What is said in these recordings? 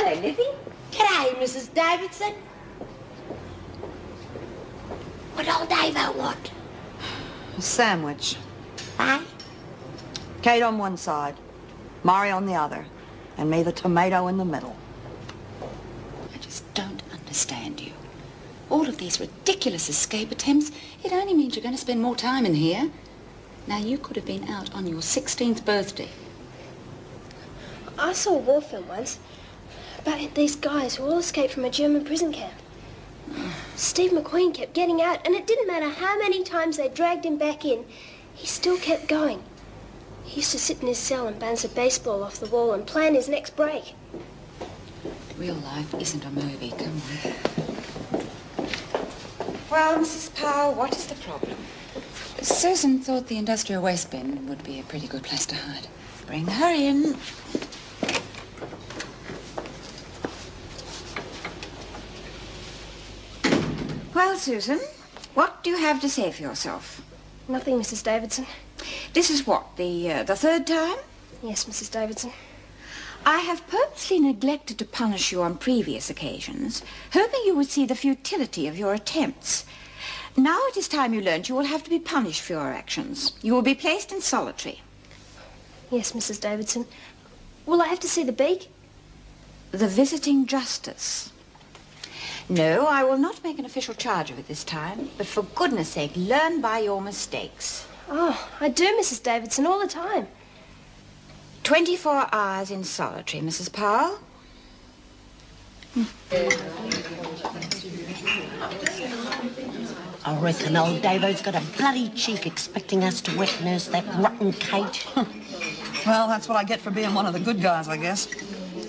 Hello, Lizzie. G'day, Mrs. Davidson. What old Davo want? A sandwich. Eh? Kate on one side, Mari on the other, and me the tomato in the middle. I just don't understand you. All of these ridiculous escape attempts, it only means you're going to spend more time in here. Now, you could have been out on your 16th birthday. I saw a war film once about these guys who all escaped from a German prison camp. Steve McQueen kept getting out, and it didn't matter how many times they dragged him back in, he still kept going. He used to sit in his cell and bounce a baseball off the wall and plan his next break. Real life isn't a movie, come on. Well, Mrs. Powell, what is the problem? Susan thought the industrial waste bin would be a pretty good place to hide. Bring her in. Well, Susan, what do you have to say for yourself? Nothing, Mrs. Davidson. This is what, the third time? Yes, Mrs. Davidson. I have purposely neglected to punish you on previous occasions, hoping you would see the futility of your attempts. Now it is time you learned you will have to be punished for your actions. You will be placed in solitary. Yes, Mrs. Davidson. Will I have to see the beak? The visiting justice. No, I will not make an official charge of it this time, but for goodness sake, learn by your mistakes. Oh, I do, Mrs. Davidson, all the time. 24 hours in solitary, Mrs. Powell. I reckon old Davo's got a bloody cheek expecting us to wet nurse that rotten Kate. Well, that's what I get for being one of the good guys, I guess.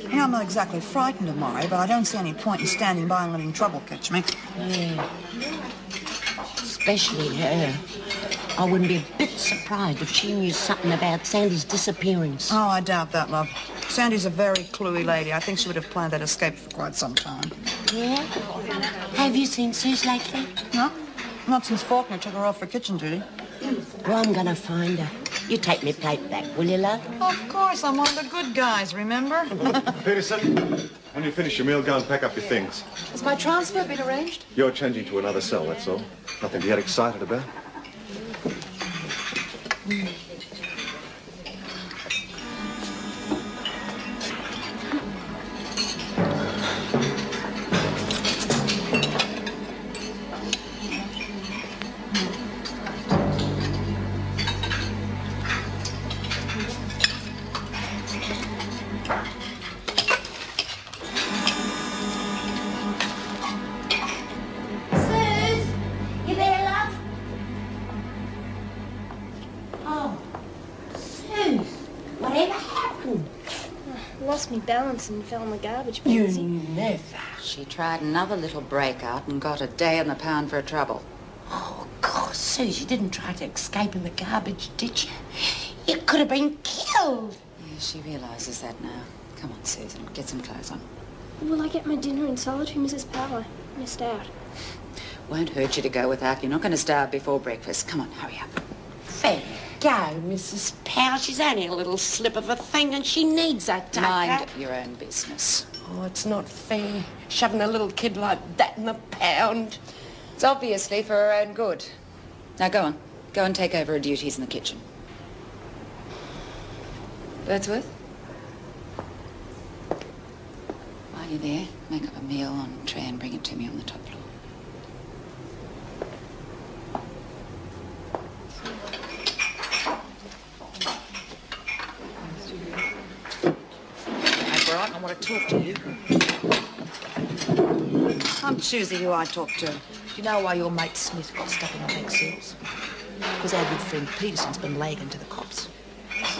Yeah, I'm not exactly frightened of Mari, but I don't see any point in standing by and letting trouble catch me. Yeah. Especially her. I wouldn't be a bit surprised if she knew something about Sandy's disappearance. Oh, I doubt that, love. Sandy's a very cluey lady. I think she would have planned that escape for quite some time. Yeah? Have you seen Sus lately? No, not since Faulkner took her off for kitchen duty. Well, I'm gonna find her. You take me plate back, will you, love? Of course, I'm one of the good guys, remember? Peterson, when you finish your meal, go and pack up your things. Has my transfer been arranged? You're changing to another cell, that's all. Nothing to get excited about. Lost me balance and fell in the garbage You bin. never. She tried another little breakout and got a day in the pound for her trouble. Oh, God, Sus, you didn't try to escape in the garbage, did you? You could have been killed. Yeah, she realizes that now. Come on, Susan, get some clothes on. Will I get my dinner in solitary, Mrs. Powell? I missed out. Won't hurt you to go without. You're not going to starve before breakfast. Come on, hurry up. Fair go, Mrs. Powell. She's only a little slip of a thing and she needs that tucker. Mind your own business. Oh, it's not fair, shoving a little kid like that in the pound. It's obviously for her own good. Now go on. Go and take over her duties in the kitchen. Birdsworth? While you're there, make up a meal on a tray and bring it to me on the top floor. I want to talk to you. I'm choosing who I talk to. Do you know why your mate Smith got stuck in the bank cells? Because our good friend Peterson's been lagging to the cops.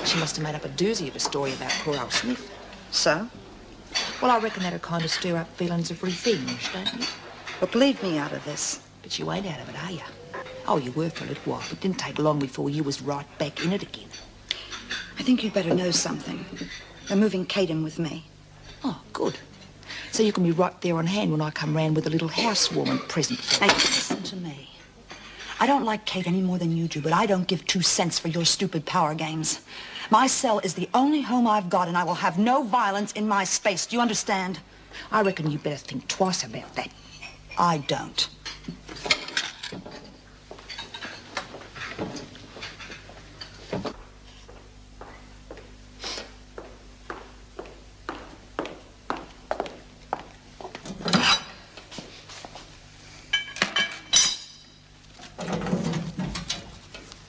She must have made up a doozy of a story about poor old Smith. So? Well, I reckon that'll kind of stir up feelings of revenge, don't you? Look, leave me out of this. But you ain't out of it, are you? Oh, you were for a little while, but it didn't take long before you was right back in it again. I think you'd better know something. They're moving Kate in with me. Oh, good. So you can be right there on hand when I come round with a little housewarming present. Hey, listen to me. I don't like Kate any more than you do, but I don't give 2 cents for your stupid power games. My cell is the only home I've got, and I will have no violence in my space. Do you understand? I reckon you better think twice about that. I don't.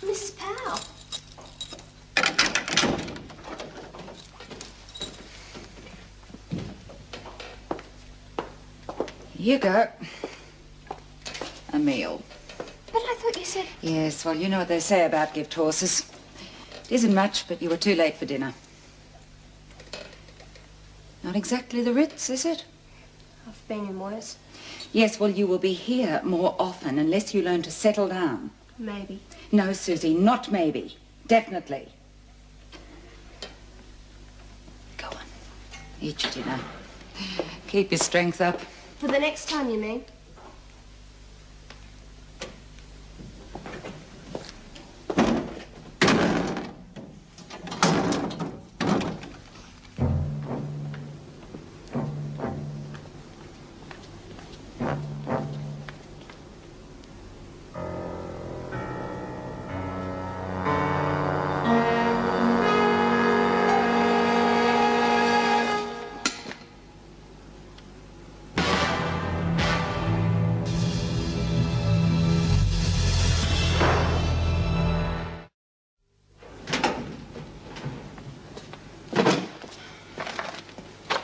Mrs. Powell. Here you go. A meal. But I thought you said... Yes, well, you know what they say about gift horses. It isn't much, but you were too late for dinner. Not exactly the Ritz, is it? I've been in worse. Yes, well, you will be here more often unless you learn to settle down. Maybe. No, Susie, not maybe. Definitely. Go on. Eat your dinner. Keep your strength up. For the next time, you mean?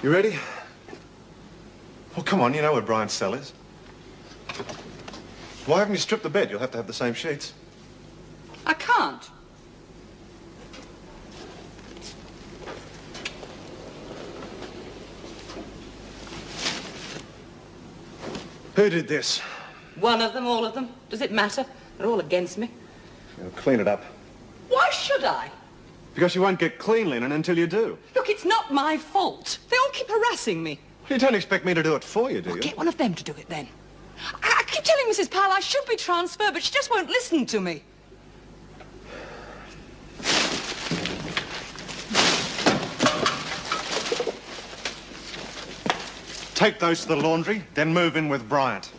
You ready? Well, come on, you know where Brian's cell is. Why haven't you stripped the bed? You'll have to have the same sheets. I can't. Who did this? One of them, all of them. Does it matter? They're all against me. You'll clean it up. Why should I? Because you won't get clean linen until you do. Look, it's not my fault. They all keep harassing me. You don't expect me to do it for you, do you? Get one of them to do it then. I keep telling Mrs. Powell I should be transferred, but she just won't listen to me. Take those to the laundry, then move in with Bryant.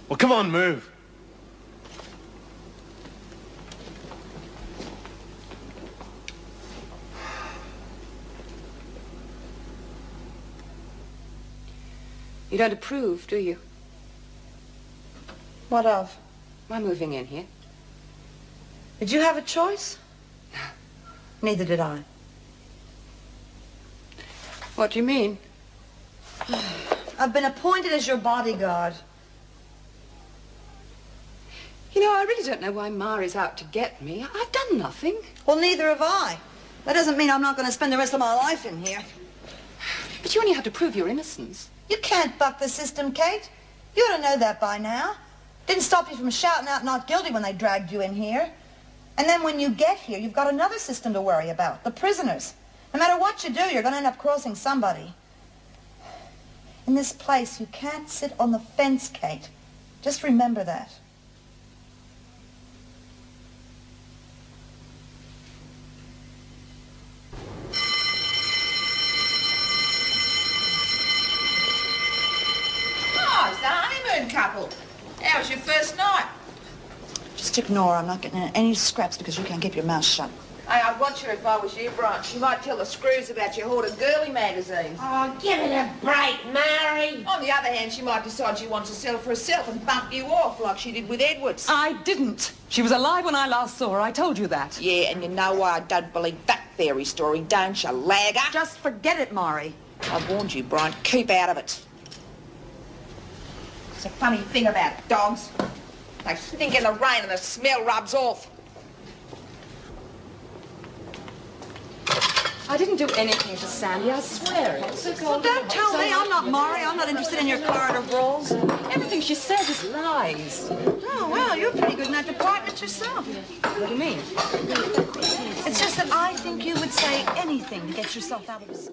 Well, come on, move. You don't approve, do you? What of? My moving in here. Did you have a choice? Neither did I. What do you mean? I've been appointed as your bodyguard. You know, I really don't know why Ma is out to get me. I've done nothing. Well, neither have I. That doesn't mean I'm not going to spend the rest of my life in here. But you only have to prove your innocence. You can't buck the system, Kate. You ought to know that by now. Didn't stop you from shouting out not guilty when they dragged you in here. And then when you get here, you've got another system to worry about, the prisoners. No matter what you do, you're going to end up crossing somebody. In this place, you can't sit on the fence, Kate. Just remember that. Oh, it's the honeymoon couple. How was your first night? Just ignore her. I'm not getting in any scraps because you can't keep your mouth shut. Hey, I'd watch her if I was you, Brian. She might tell the screws about your hoarding girly magazines. Oh, give it a break, Mary. On the other hand, she might decide she wants to sell for herself and bump you off like she did with Edwards. I didn't. She was alive when I last saw her. I told you that. Yeah, and you know why I don't believe that fairy story, don't you, lagger? Just forget it, Maury. I warned you, Brian. Keep out of it. It's a funny thing about dogs. They stink in the rain and the smell rubs off. I didn't do anything to Sandy, I swear it. Well, don't tell me. I'm not Maury. I'm not interested in your corridor brawls. Everything she says is lies. Oh, well, you're pretty good in that department yourself. What do you mean? It's just that I think you would say anything to get yourself out of this.